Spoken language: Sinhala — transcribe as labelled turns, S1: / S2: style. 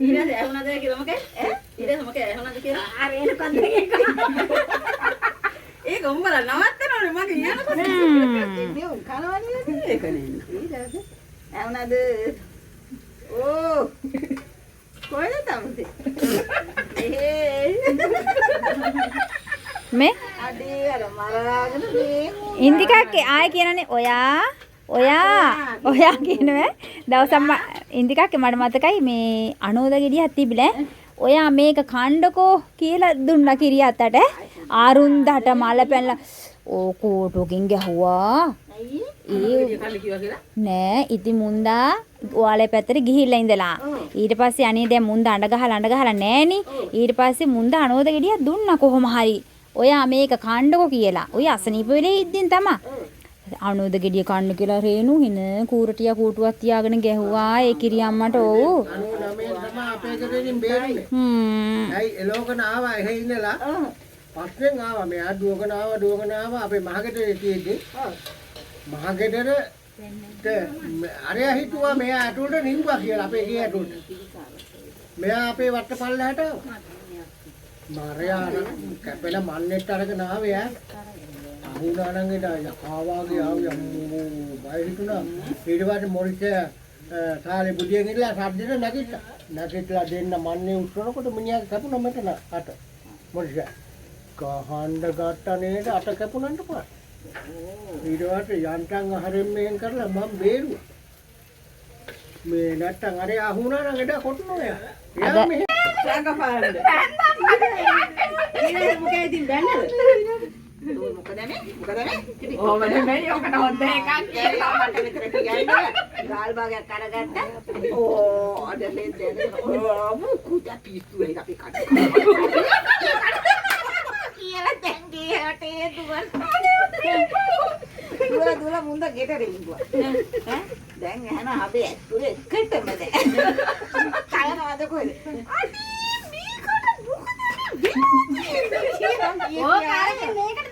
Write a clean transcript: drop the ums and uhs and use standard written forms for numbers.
S1: ඊට ඇහුණාද කියලා මොකේ ඈ ඊට මොකේ ඇහුණාද කියලා
S2: අර එනකන් ඒක
S1: ඒක උඹලා නවත්තනවනේ මගේ යනකොට
S2: මේ උන් කනවනේ
S1: ඒක නේ ඊට ඇහුණාද ඕ කොහෙද තමයි
S3: මේ
S1: අඩේ අර මරාගෙන මේ
S3: ඉන්දිකාක් ආයෙ කියනනේ ඔයා කියනවා දවසක් ඉන්දිකාක් මට මතකයි මේ අනෝද ගෙඩියක් තිබිලා ඔයා මේක කණ්ඩකෝ කියලා දුන්නා කිරිය අතට ආරුන්දට මල පැනලා ඕ කෝටුකින් ගැහුවා නෑ ඉතින් මුන්දා ඔයාලේ පැත්තට ගිහිල්ලා ඉඳලා ඊට පස්සේ අනේ දැන් මුන්දා අඬ ගහලා නෑනි ඊට පස්සේ මුන්දා අනෝද ගෙඩියක් දුන්නා කොහොම හරි ඔයා මේක කණ්ඩකෝ කියලා ඔය අසනීප වෙලේ ඉද්දින් තමයි අනෝද ගෙඩිය කන්න කියලා රේනු හින කූරටියා කූටුවක් තියාගෙන ගැහුවා ඒ කිරියම්මට ඔව්
S4: 99 තමයි අපේ ගෙදරින් බේරුනේ. ඇයි එලෝකන ආවා එහෙ ඉඳලා පස්සෙන් ආවා මෙයා දුවගෙන ආවා අපේ මහගෙදරේ තියෙද්දි මහගෙදර අරයා හිතුවා මෙයා ඇටුවට නින්නවා කියලා අපේ ගේ ඇටුවට. මෙයා අපේ වට්ට පල්ලහැට ආවා. මාරයා කැපෙල මන්නේට අරගෙන ආවේ ඈ. අහුණානංගෙට යකාවාගේ ආව යම්මෝ බය හිතුණා. ඊට පස්සේ මොරිච සාලේ බුදියෙන් ඉඳලා සද්දෙට නැගිටලා දෙන්න මන්නේ උස්සනකොට මිනිහා කැපුණා මෙතන අත. මොරිච ගහන්න ගත්තා නේද අත කැපුණාට පස්සේ. ඊට පස්සේ යන්තම් අහරෙන් මෙහෙන් කරලා මම බේරුවා. මේ නැත්තම් අර අහුණානංගෙට කොටනවා යා. එයා මෙහෙ
S1: රංගපාන්න ඊට මොකේ ඉතින් බැන්නද මොකද මේ ඕම නෙමෙයි ඔකට හොද්ද එකක් කියලා මට විතර කියන්නේ ගාල් භාගයක් අරගත්තා ඕ අද ලෙන්දේ ඕ මුකුද පිස්සු එක අපි කඩ කියලා දැන් ගේහටේ දුවන මුන්ද ගෙදර ඉන්නවා ඈ දැන් එහන හබේ ඇතුලේ එකටම දැන් කලනවාද කොහෙද අනේ මේකට මොකද වෙන්නේ ඕ කාරේ මේකට